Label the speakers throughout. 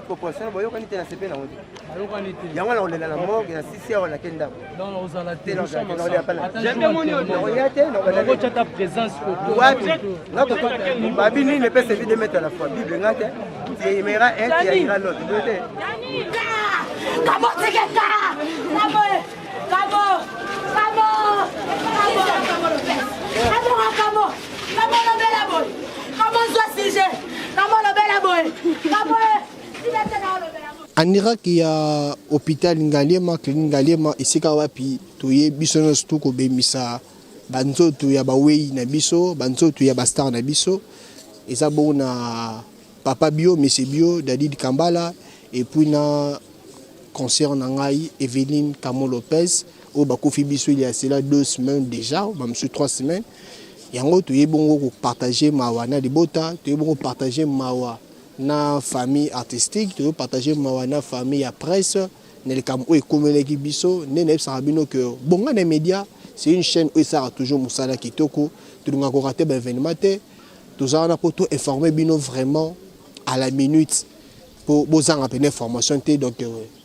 Speaker 1: toute proportion boyo quand était na CP na ngoti yango na olela na mort na 6 heures na kenda
Speaker 2: non on a la télé
Speaker 1: j'aime bien mon on chata présence babi ni ne peut se de mettre à la fois bible ngate tu aimeras un tu ira l'autre
Speaker 3: Kamo tiketa
Speaker 4: En Irak, il y a hôpital Ngaliema, clinique Ngaliema, ici kawapi, tuye bisono stuko bemisa, banzo tuya bawei na biso, banzo tuya bastar na biso, et ça bon na papa bio, monsieur bio, Dadi Kambala, et puis na concert nangai Evelyne Camo Lopez, au bakofi biso il y a cela 2 semaines déjà, même sur 3 semaines. Yango tuye bongo partager mawa na libota, tuye bongo partager mawa na famille artistique, tuye partager mawa na famille à presse, ne le Camo et comme les biso, ne ne sabino que bonga les médias, c'est une chaîne où ça a toujours musala kitoko, tu n'as pas raté ben événement, tout ça on a pour tout informer bino vraiment à la minute pour vous en rappeler information donc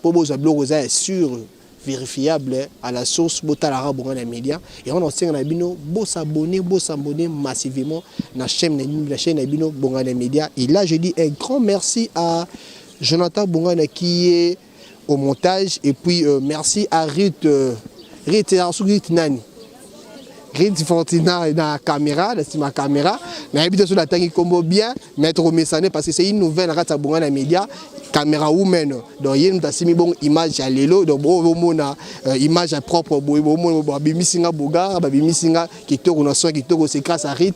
Speaker 4: pour vous abloser sûr vérifiable à la source botalara bonga les médias et on enseigne na bino bo s'abonner massivement na chaîne bino bonga les médias et là je dis un grand merci à Jonathan Bongana qui est au montage et puis merci à Rit Nani Rit Fortina na caméra ma caméra na habite sur la tangi combo bien mettre au message parce que c'est une nouvelle rata bonga les médias caméra woman donc yéne tasimi bon image à lelo donc bon mona image propre bon babimisinga boga babimisinga kitoko na soin kitoko c'est grâce à Rit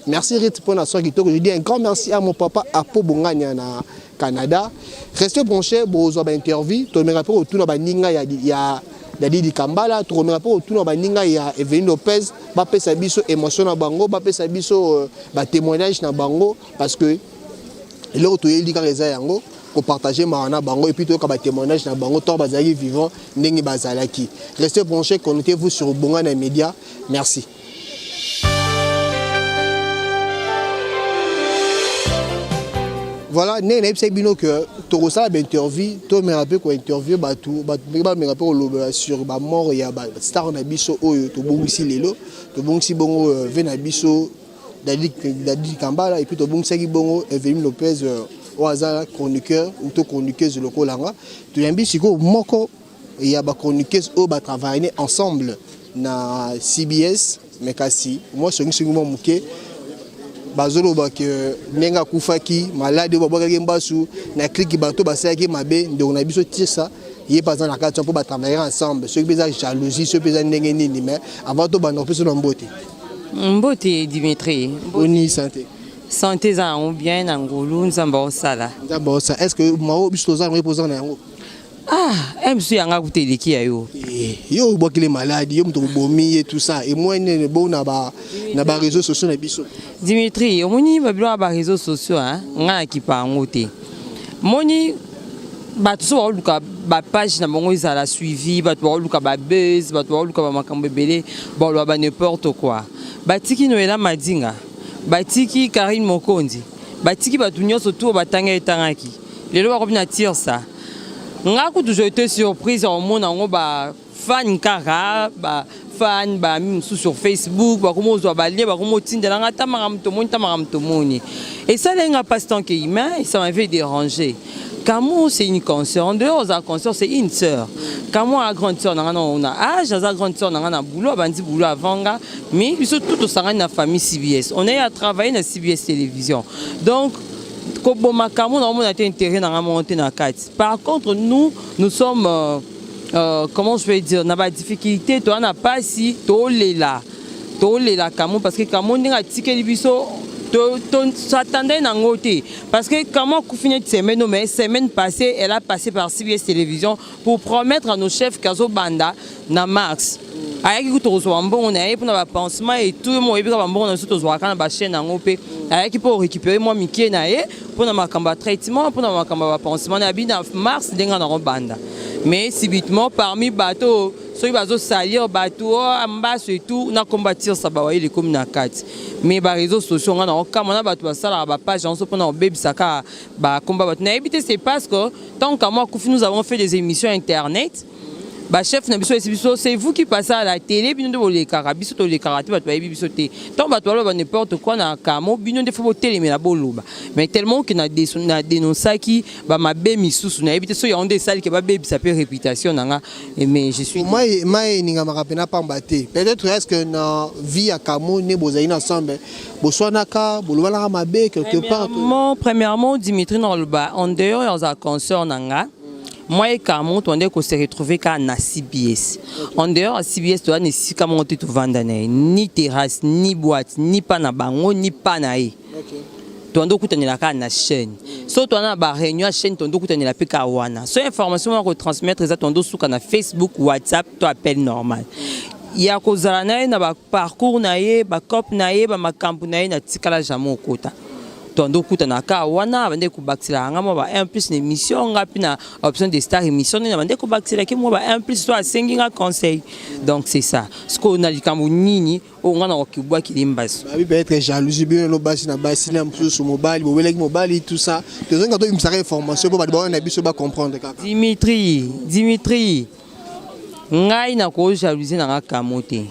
Speaker 4: merci Rit pour la soin kitoko je dis un grand merci à mon papa Apo Bonganya na Canada restez branchés pour zo ba interview to me rapport autour na baninga ya Dadi Kambala to me rapport autour na baninga ya Evelyne Lopez ba pesa biso émotion na bango ba pesa biso ba témoignage na bango parce que lelo to yeli ka reza yango pour partager marana bango et puis tout comme témoignage na bango to bazali vivant ndenge bazalaki restez branchés connectez-vous sur Bongana Media merci. Voilà né c'est bino que to ça interview to me rappelle ko interview ba tout me rappelle sur ba mort ya ba star na biso oyo to bongisi lelo to bongisi bongo vena biso Dadi Kambala et puis to bongisi bongo Evelyne Lopez au hasard chroniqueur ou to chroniqueuse le kolanga to yambi siko moko ya ba chroniqueuse au ba travailler ensemble na CBS mais kasi moi je suis muke bazolo ba que nenga kufaki malade ba boka mbasu na clique bato basaki mabe ndeko na biso tisa yé pas dans la carte pour ba travailler ensemble ceux qui besoin jalousie ceux qui besoin ndenge nini mais avant to ba no peso na mbote Dimitri oni santé
Speaker 5: za on bien ngolu nzamba osala
Speaker 4: est-ce que mao biso za reposant na yango
Speaker 5: MC yanga kuteleki yo
Speaker 4: yo bokile malade yo mto bomi et tout ça et moi ne bon na ba réseaux sociaux na biso
Speaker 5: Dimitri omoni ba bilo ba réseaux sociaux nga ki pa ngote moni ba tout so luka ba page na bango izala suivi ba to luka ba buzz ba to luka ba makambo belé ba lo ba n'importe quoi ba tiki noela madinga ba tiki Karine Mokondi ba tiki ba tunyo surtout ba tanga etangaki lelo ba kopina tire ça nga ko toujours été surprise au monde en ba fan kara ba fan ba sur Facebook ba komo zo ba lien ba komo tindela nga tamanga mtomoni et ça lenga passe tant que humain et ça m'avait dérangé. Camo c'est une consœur en dehors de la consœur c'est une sœur. Camo a grande sœur on a âge a grande sœur na boulot bandi boulot avanga mais biso tout au sanga na famille CBS on est à travailler na CBS télévision donc par contre nous sommes comment je vais dire na ba difficulté to na pas si to lela Camo parce que Camo ndinga tikeli biso to s'attendait na ngote parce que Camo ku fini semaine mais semaine passée elle a passé par CBS télévision pour promettre à nos chefs Kazo Banda na mars ayaki kutokozwa mbongo na ye pour na pansement et tout le monde ebika mbongo na soto zwa kana ba chaîne na ngope ayaki pour récupérer moi mikie na ye pour na makamba traitement pour na makamba ba pansement na bina mars denga na banda mais subitement parmi bateau soki bazosalir bato ambaso et tout na combattir ça bawaye comme na kati mais ba réseaux sociaux nga na okama na bato basalaka bapage yango so mpona obebisaka bakomba bato nayebi te c'est parce que tant qu'à moi Koufi nous avons fait des émissions internet. Bah chef na biso c'est vous qui passez à la télé bino de les carabiso to les karaté bato bayebi biso te tant bato balo ba n'importe quoi na kamo bino de faut télé la boloba mais tellement que na dénoncer qui ba mabe misusu na yebi te so yonde sali ke ba bebi ça peut réputation nanga mais je suis
Speaker 4: moi ninga makapena pambate peut-être est-ce que na vie à kamo ne bozali ensemble boswanaka bolobala mabe quelque part
Speaker 5: premièrement Dimitri na loba en dehors ya concert nanga. Moi et Camon, on est qu'on s'est retrouvé qu'à CBS. En dehors, CBS, tu as ne si comment tu te vends ni terrasse, ni boîte, ni panabango, ni panae. Tu as donc la na chaîne. Soit tu as une réunion chaîne, tu as donc la pekawana. Soit information à retransmettre, tu as donc sur Facebook, WhatsApp, tu appelles normal. Il y a cause na na parcours naie, ba cop naie, ba makampu naie na tikala jamo kota. Tondo kutana ka wana bande ku baxila ngamo ba en plus ne mission ngapi na option de star émission na bande ku baxila ke mo ba en plus to asenginga conseil donc c'est ça ce qu'on a likambo nini o ngana okibwa kilimbaso
Speaker 4: ba bi peut-être jalousie bien no basi na basi na mpusu mobile bo weleki mobile tout ça te zonga to imsaka information po ba ba na biso ba comprendre kaka Dimitri ngai na ko jalousie na kamote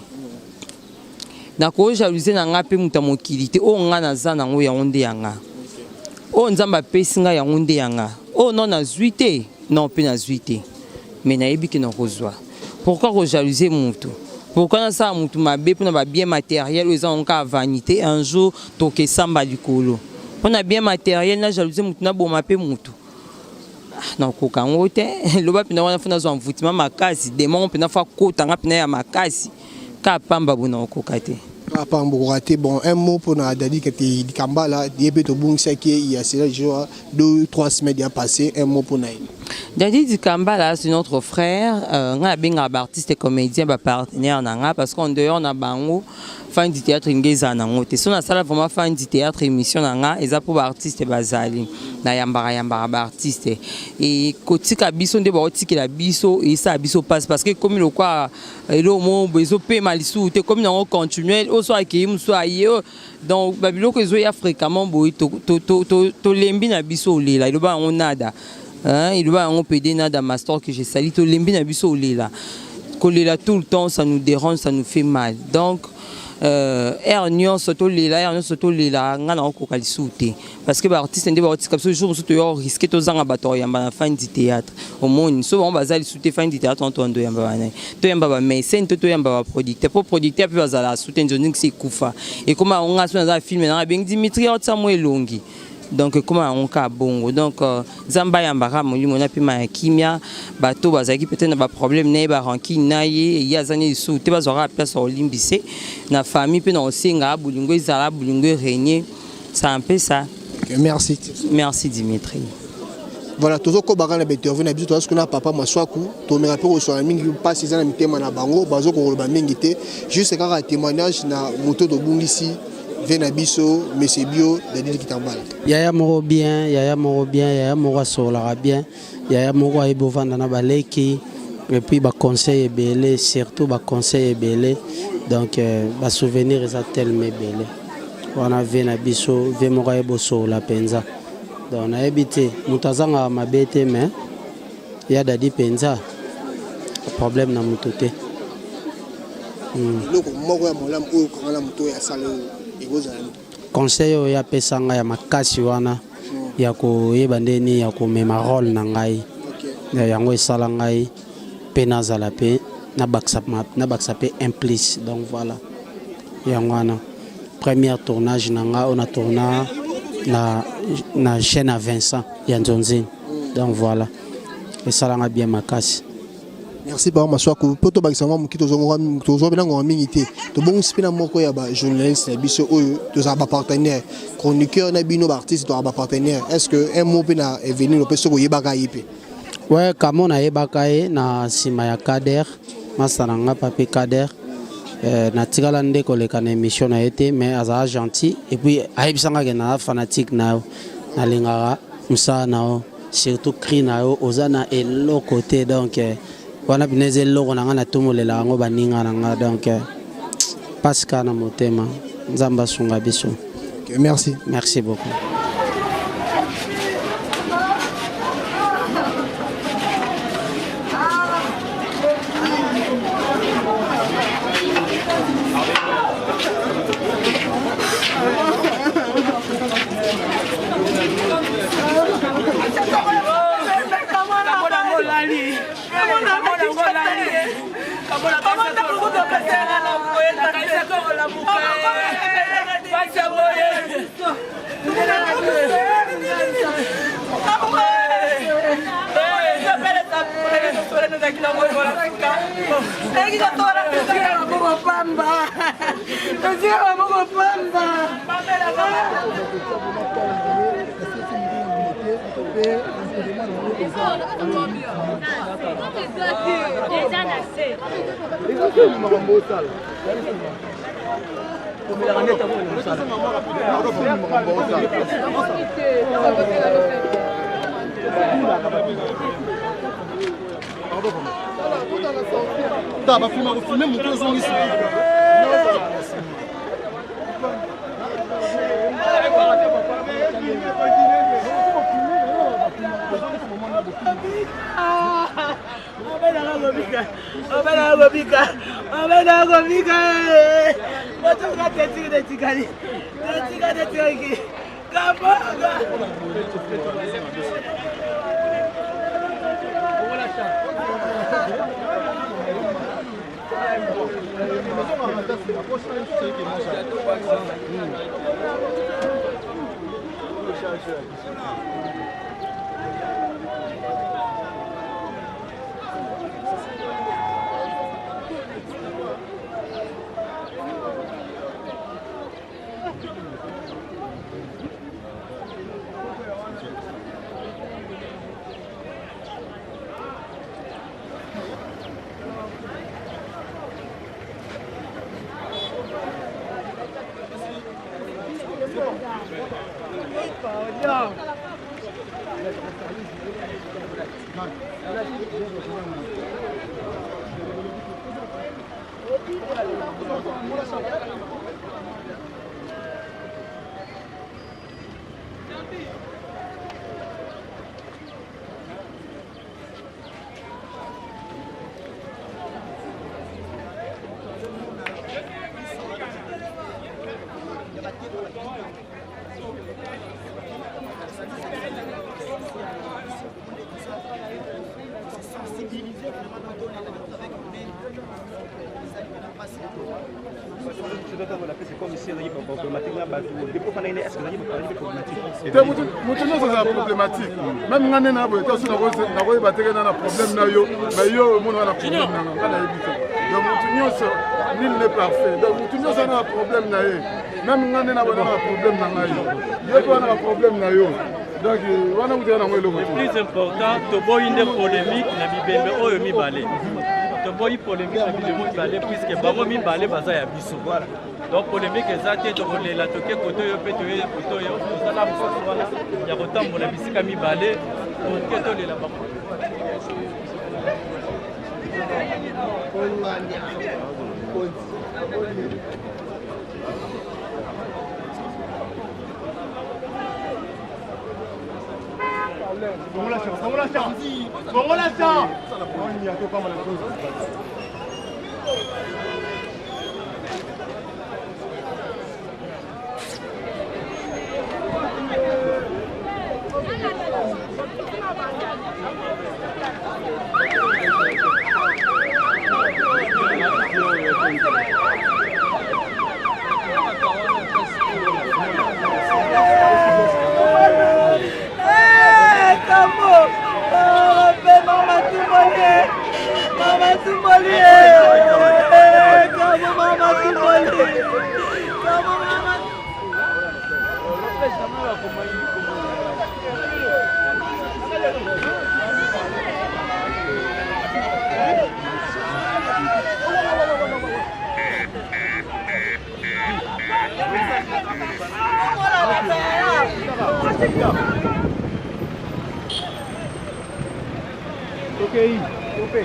Speaker 4: na ko jalousie na nga pe muta mokili te o nga na za na ngo ya onde yanga o nzamba pesi nga ya onde yanga o non na zuite non pe na zuite mais na yebi ki na kozwa pourquoi ko jalouser mutu pourquoi na sa mutu mabe pona ba bien matériel ils ont ka vanité un jour to ke samba likolo pona bien matériel na jalouser mutu na boma pe mutu na ko kango te loba pina wana funa zo mvutima makasi demon pina fa kota nga pina ya makasi. Pamba bon un mot pour Dadi qui était Kambala, il y a 2-3 semaines passé, un mot pour Naïm.
Speaker 5: Dadi Kambala, c'est notre frère, on a bien un artiste et comédien, partenaire parce qu'on dehors on a bango fan du théâtre ingéza nangote. Si on a ça vraiment fan du théâtre émission nanga, ils a pour artiste bazali, na yambara artiste. Et kotika biso nde ba la biso et ça biso passe parce que comme le quoi, le mot bezo pe malisu te comme on continue, au soit qui mu soit ailleurs donc babilo que zo ya fréquemment boy to lembi na biso lela, il ba on nada. Il va en PD nada master que j'ai sali to lembi na biso lela. Kolela tout le temps ça nous dérange, ça nous fait mal. Donc ernion soto lela ngana ko kalisuté parce que ba artiste ndé ba artiste comme ce jour soto yo risquer to zanga bato yamba na fin du théâtre au monde so on bazali souté fin du théâtre on ndo yamba bana to yamba ba mécène to yamba ba producteur pour producteur puis bazala souté njoning c'est kufa et comment on a sur un film na bien Dimitri otsa elongi donc comment on ka bongo donc zamba yambara molimo na pima ya kimia bato bazaki peut-être na ba problème na ba ranki na ye ya zani sou te bazora place olimbise na famille pe na osenga bulingo izala bulingo régner c'est un peu ça. Merci Dimitri.
Speaker 4: Voilà, toujours ko bagana beto vena biso parce que na papa maswaku to me rappelle sur la mingi passe za na mitema na bango bazo ko ba mingi te juste kaka témoignage na moto do bungisi Vena biso, Monsieur Bio, Dadi Kitambala.
Speaker 2: Yaya moro bien, Yaya moro solara bien, Yaya moro aibovanda na baleki, et puis ba conseil belé, surtout ba conseil belé, donc ba souvenir est tellement belé. On a vena biso, ve moro aibo so la penza. Donc on a habité, mutazanga ma bête mais ya Dadi penza, problème na mutote.
Speaker 4: Loko moko ya molam o ko la muto ya sale.
Speaker 2: Conseil ya pesanga ya makasi wana ya ko yeba ndeni ya ko mema rôle na ngai yango esala ngai pe nazala pe na baksa pe implice donc voilà yango wana premier tournage na nga on a tourné na chaîne à Vincent ya Nzonzi donc voilà esala nga bien makasi.
Speaker 4: Merci par maswaku poto bakisanga mukito zongo benango mingité to bon spina moko ya ba journaliste na biso oyo to za ba partenaire chroniqueur na bino ba artiste to ba partenaire est-ce que un mot pena est venu le peso ko yebaka yipe
Speaker 2: ouais kamo na yebaka ye na sima ya Kader masananga papi Kader na tikala nde ko leka na émission na été mais aza gentil et puis ayebisanga ke na fanatique na lingara musa na surtout cri na ozana et l'autre côté donc wana bineze eloko na nga natumulela yango baninga na nga donc pasika na motema nzambe asunga biso.
Speaker 4: Merci
Speaker 2: beaucoup.
Speaker 3: Problématique. Même quand on a un problème, nul n'est parfait. Donc, tout le monde a un problème. Même quand on a un problème, donc,
Speaker 6: le plus important, c'est qu'il y a une polémique dans le Mibale. Il y a une polémique dans le Mibale, puisque les Mibale sont biso. Donc, polémique exacte, donc on est là, toqué côté, côté, il y a autant de musique à Mibale, pour que tout est là-bas.
Speaker 3: Ok.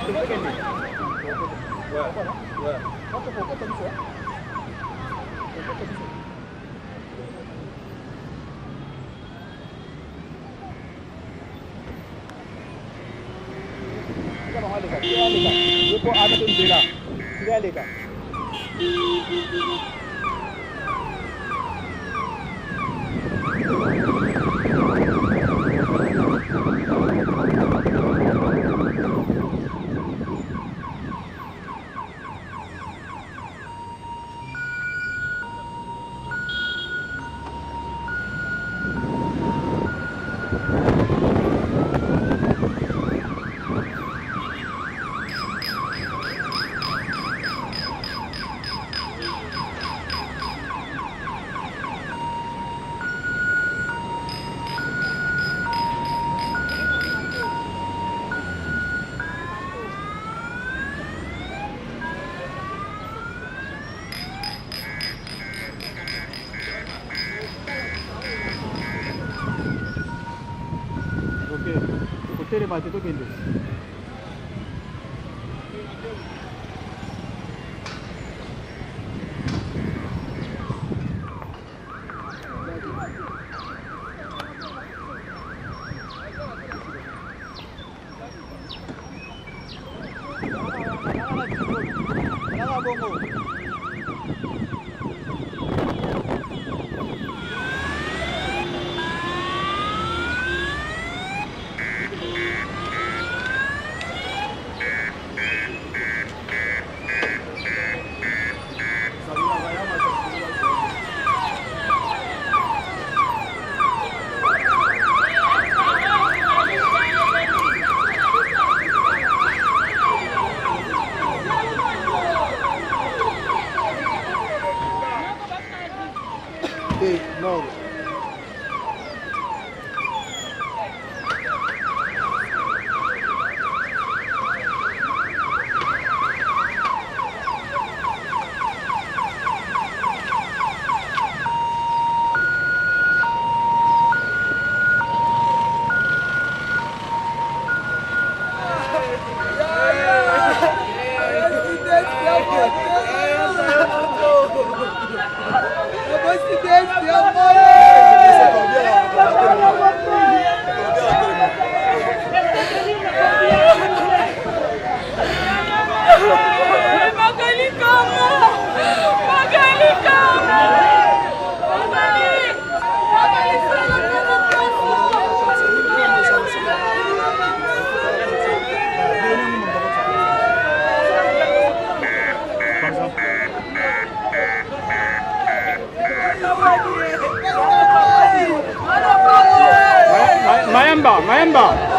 Speaker 7: Mayamba,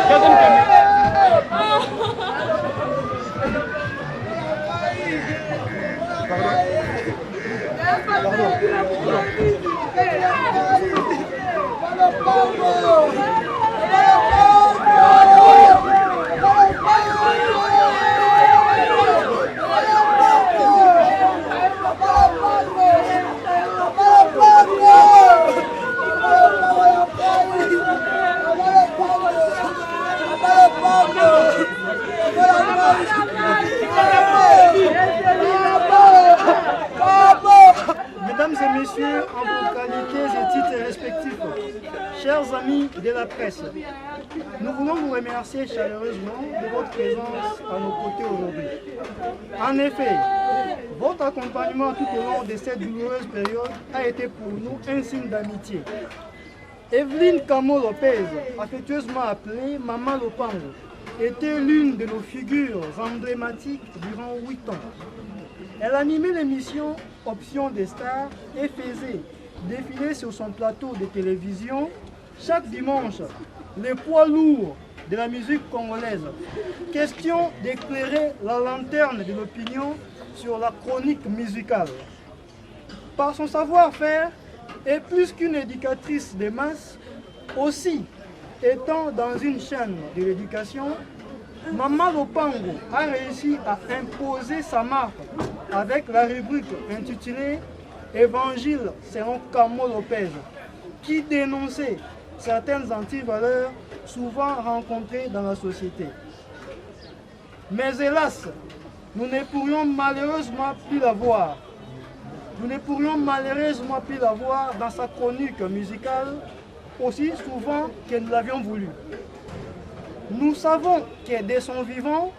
Speaker 8: Mesdames et messieurs, en vos qualités et titres respectifs, chers amis de la presse, nous voulons vous remercier chaleureusement de votre présence à nos côtés aujourd'hui. En effet, votre accompagnement tout au long de cette douloureuse période a été pour nous un signe d'amitié. Evelyne Camo Lopez, affectueusement appelée Maman Lopango, était l'une de nos figures emblématiques durant 8 ans. Elle animait l'émission Option des stars et faisait défiler sur son plateau de télévision chaque dimanche les poids lourds de la musique congolaise. Question d'éclairer la lanterne de l'opinion sur la chronique musicale. Par son savoir-faire, et plus qu'une éducatrice des masses, aussi étant dans une chaîne de l'éducation, Maman Lopango a réussi à imposer sa marque avec la rubrique intitulée Évangile selon Camo Lopez, qui dénonçait certaines antivaleurs souvent rencontrées dans la société. Mais hélas, nous ne pourrions malheureusement plus la voir. Nous ne pourrions malheureusement plus la voir dans sa chronique musicale aussi souvent que nous l'avions voulu. Nous savons que de son vivant,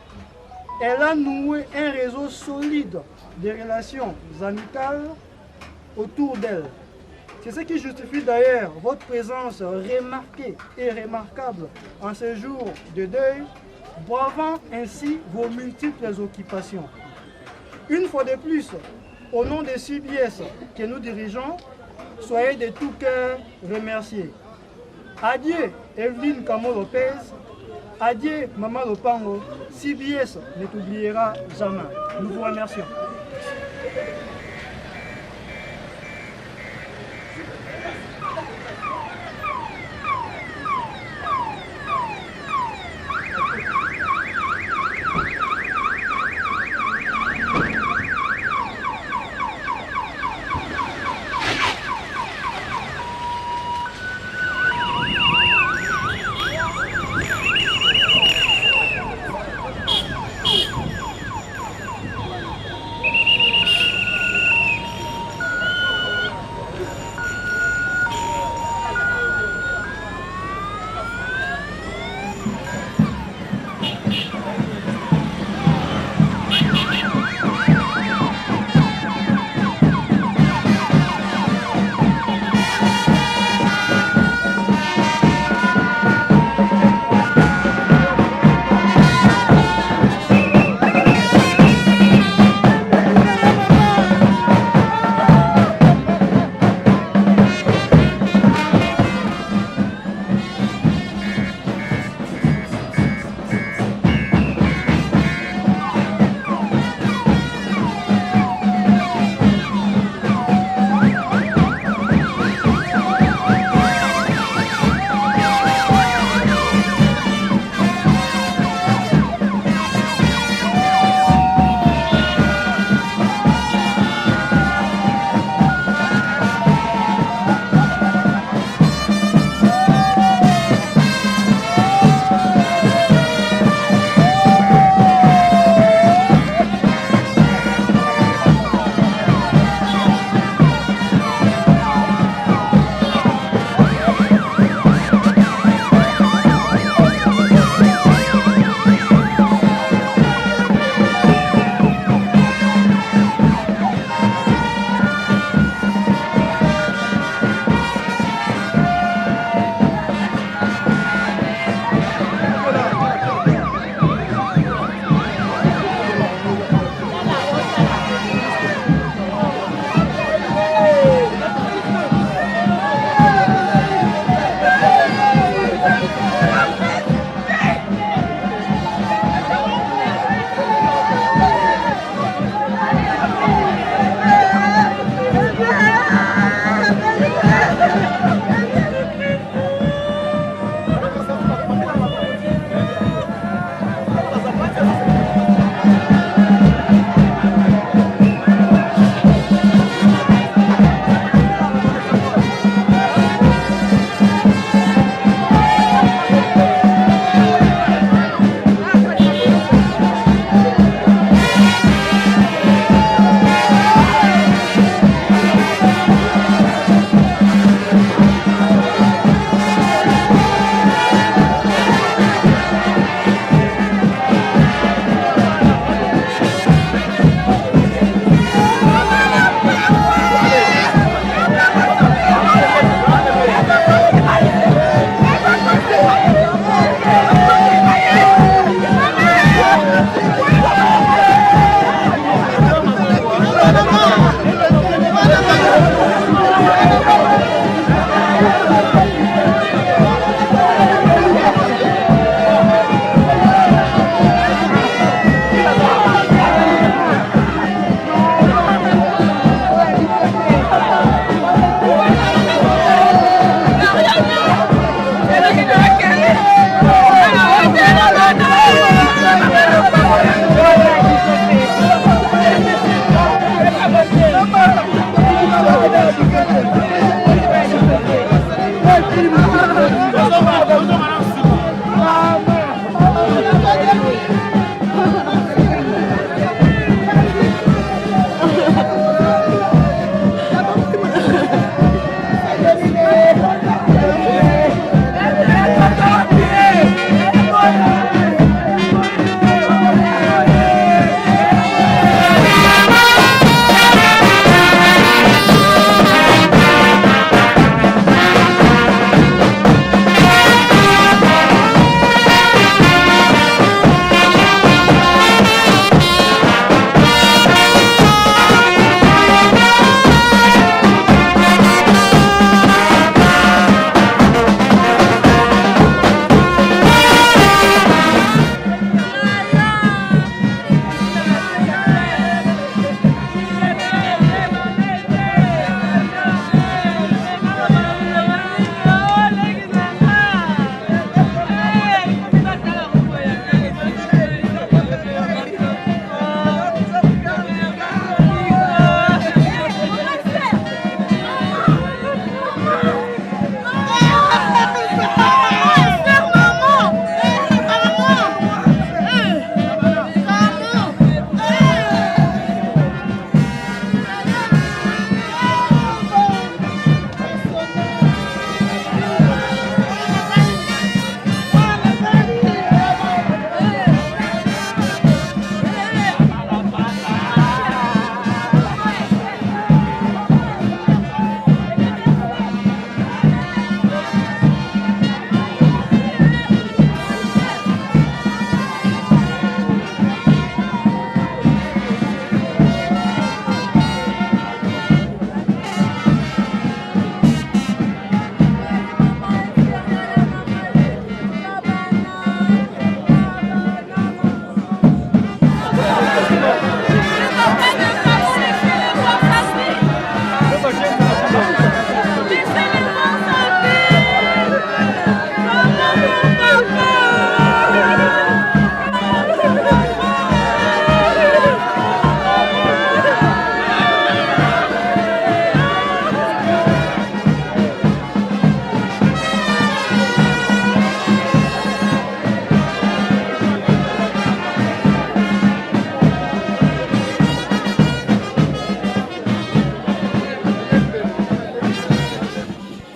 Speaker 8: elle a noué un réseau solide de relations amicales autour d'elle. C'est ce qui justifie d'ailleurs votre présence remarquée et remarquable en ce jour de deuil, bravant ainsi vos multiples occupations. Une fois de plus, au nom de CBS que nous dirigeons, soyez de tout cœur remerciés. Adieu Evelyne Kamo Lopez, adieu Maman Lopango, CBS ne t'oubliera jamais. Nous vous remercions.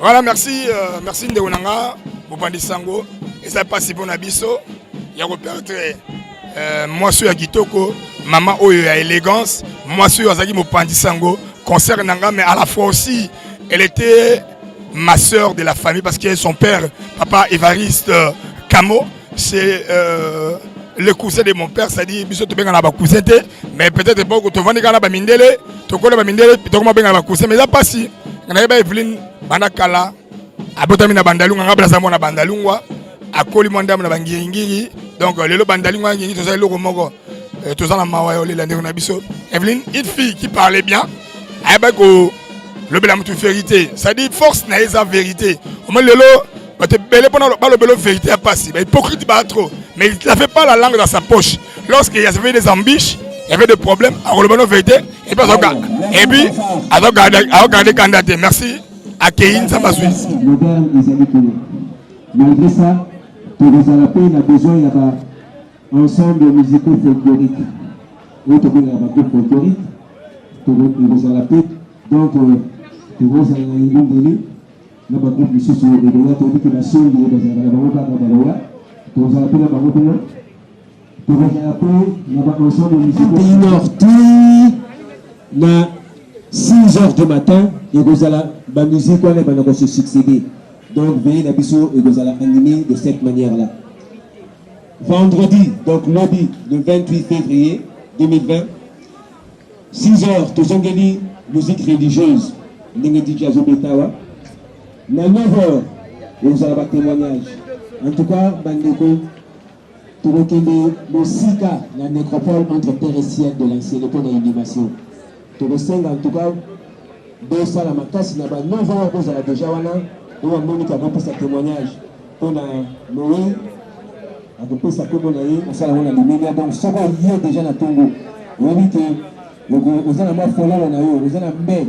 Speaker 7: Voilà, merci, merci Ndeonanga, Bopandi Sango. Et ça passe pour Nabiso. Il y a repéré moi suis à Kitoko, maman Oyo à élégance, moi suis à Zagi Bopandi Sango, concert Nanga, mais à la fois aussi, elle était ma soeur de la famille parce que son père, papa Évariste Camo, c'est le cousin de mon père, c'est-à-dire biso to benga na ba cousin te, mais peut-être pas que to vandi kana ba mindele, to kola ba mindele, to ko benga na ba cousin, mais ça passe. Na ba Evelyn banakala abotami na bandalunga ngabla sa mona bandalungwa akoli mondam na bangingiri donc lelo bandalungwa ngingi to sa loko moko to za na mawa yo lelande na biso. Evelyn, une fille qui parlait bien, ayba ko le bela mutu vérité, ça dit force na eza vérité. Au moins lelo ba te belé pendant le belo vérité a passé, ba hypocrite ba trop, mais il n'avait pas la langue dans sa poche. Lorsqu'il y avait des ambitions, il y avait des problèmes, alors le belo vérité et puis à regarder candidat. Merci à Kéine Sambasui.
Speaker 9: Malgré ça, Torozalapé a besoin d'un ensemble musico-folklorique. Oui, tu as un groupe folklorique, Torozalapé, donc Torozalapé, il y a un groupe de sous régulier, tu as dit que la seule est dans un Torozalapé, il y a un ensemble musico-folklorique. 6h du matin, et vous allez la musique va se succéder. Donc, veillez la biseau et vous allez animer de cette manière-là. Vendredi, donc lundi, le 28 février 2020, 6h, Tozongeli, musique religieuse, Nengedi Jazo Betawa. À 9h, vous allez avoir témoignage. En tout cas, Bandeko, Torokende, le Sika, la nécropole entre terre et ciel de l'ancienneté de l'animation. Toroseng, en tout cas, de Salamakasi, il y a 9h, vous allez déjà on a Monique a repris sa témoignage. On a Noé, a repris sa témoignage. On a les médias. Donc, ça va lier déjà dans Tongo. On dit que vous avez la foi là, vous avez la main.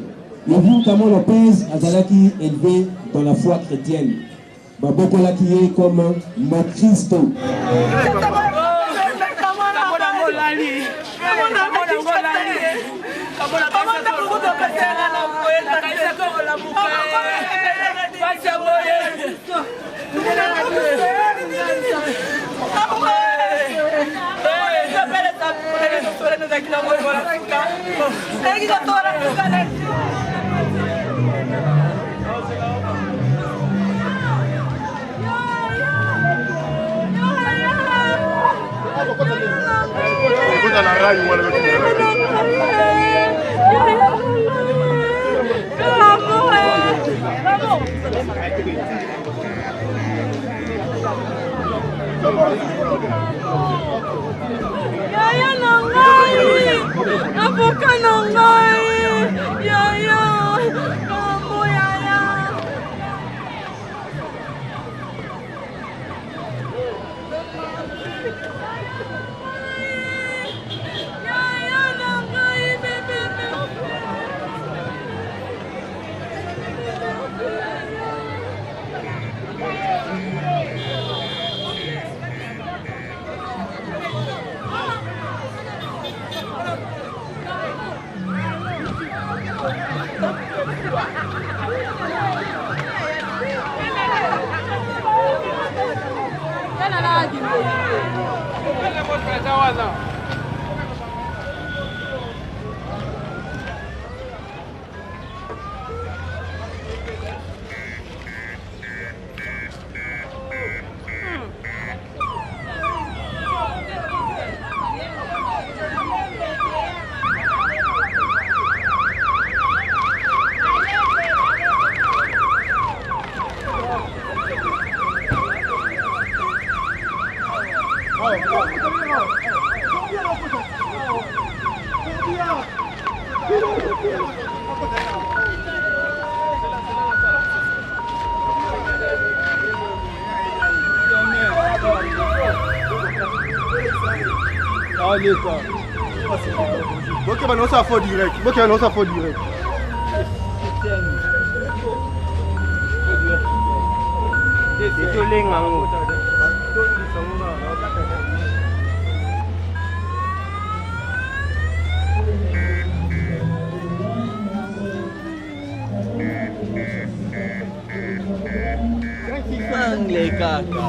Speaker 9: Le vieux Camon Lopez a été élevé dans la foi chrétienne. Baboko là qui est comme ma Christo.
Speaker 10: Yaya nangai, abuka nangai, yaya, kamu yaya. Yaya nangai, bebe.
Speaker 3: Allez, quoi. Ok, bah non, ça faut direct. Ok, non, ça faut direct.
Speaker 6: kaka.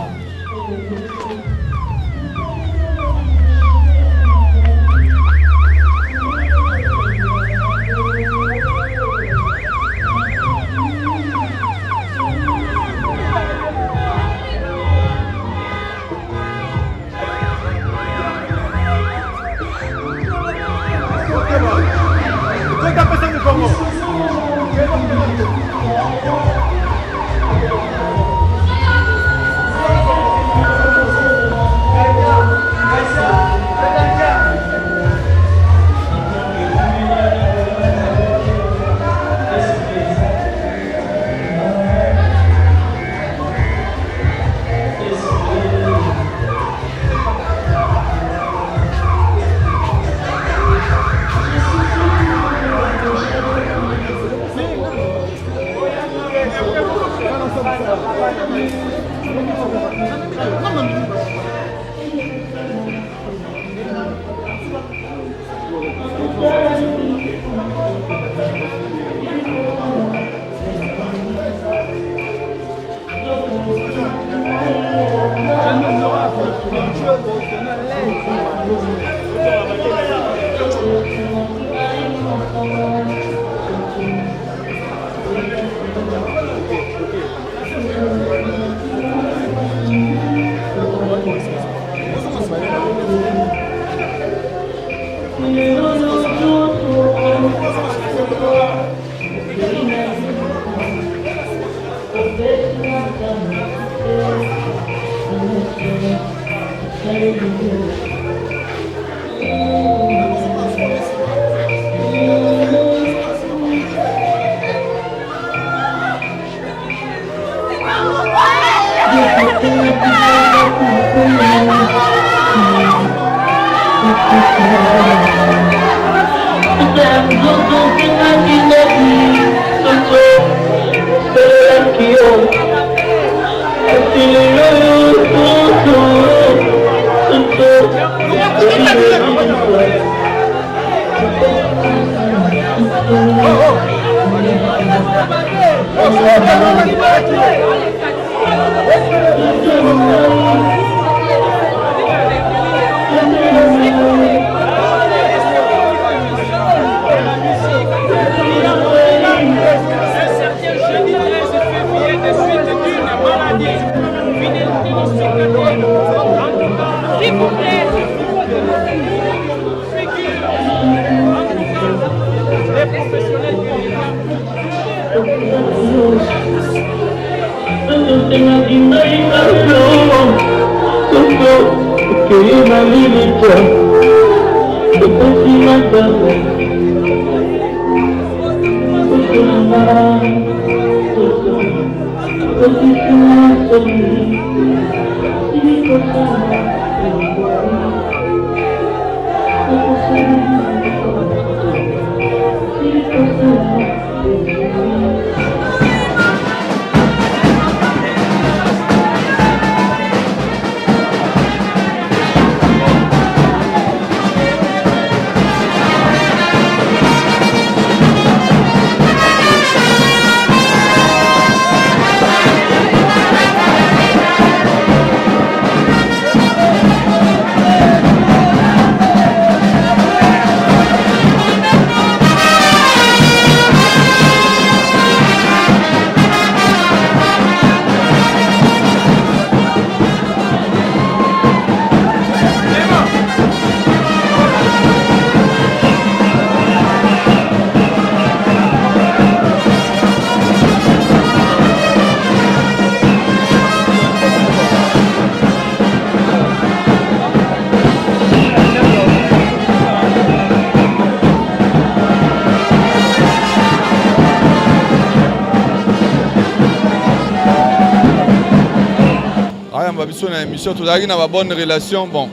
Speaker 11: Na émission tozalaki na ba bonne relation bon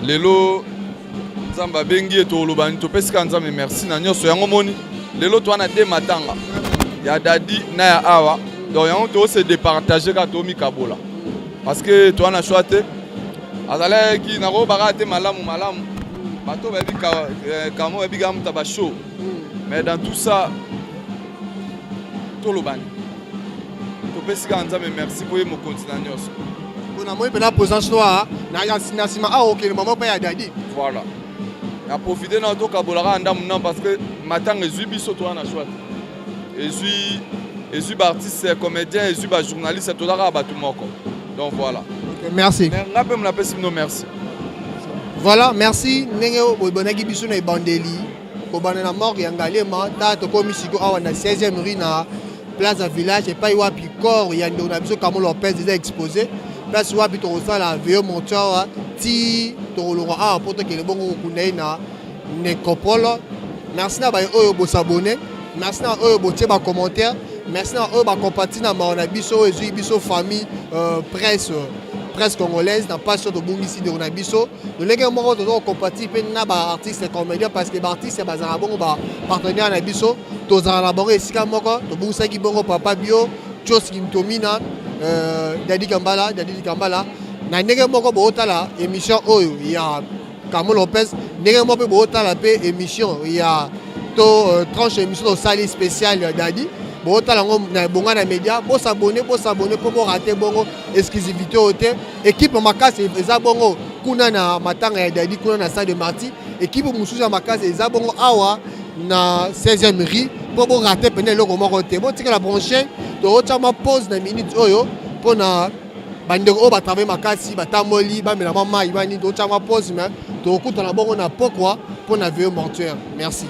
Speaker 11: lelo nzamba bengi etolobani topesika nzambe merci na nyonso yango moni lelo twana de matanga ya dadi na ya awa donc yango to se départager ka to mikabola parce que twana choite azalaki na ko bakate malamu bato ba bi kamo ba bi gamuta ba show mais dans tout ça tolobani topesi kaka nzambe merci po ye mokonzi na nyonso.
Speaker 4: Mpona moi mpena présence noa na nsima awa okende mama mpe ya dadi.
Speaker 11: Voilà. Ya profiter na tokabolaka ndamu na parce que matanga ezwi biso toa na choix. Ezwi ba artiste comédien, ezwi ba journaliste tolaka bato moko. Donc voilà.
Speaker 4: Okay, merci.
Speaker 11: Ngape mna pesi no merci.
Speaker 4: Voilà, merci. Ndenge bonaki biso na ebandeli. Ko bana na mort ya Ngalema, ta to komi siko awa na 16e rue na place à village et pas wapi corps ya ndo na biso Kamolo Lopez déjà exposé. Place wapi to sala veo monteur ti to loro a poto ke le bongo kunai na nécropole. Merci na ba oyo bo s'abonner. Merci na oyo bo tie ba commentaire. Merci na oyo ba compartir na ma biso ezui biso famille presse congolaise na pas sur de bungisi de Onabiso. Nous les gars moko to compartir pe na ba artiste comédien parce que ba artiste ba za bongo ba partenaire na biso to za na bongo esika moko to bungisa ki bongo papa bio Chos Kintomina Dadi Kambala na ndenge moko bo otala émission oyo ya Kamolo Lopez ndenge moko bo otala pe émission ya to tranche émission de salle spéciale Dadi bo otala ngo na bonga na média bo s'abonner pour bo rater bongo exclusivité ote équipe makasi eza bongo kuna na matanga ya Dadi kuna na salle de Marty équipe mususu makasi eza bongo awa na 16e rue pour bo rater pene loko moko te bo tika la prochaine to otama pause na minute oyo pona bandeko o ba travailler makasi batamoli ba mela mama ibani to otama pause mais to okuta na bongo na pokwa pona veo mortuaire. Merci.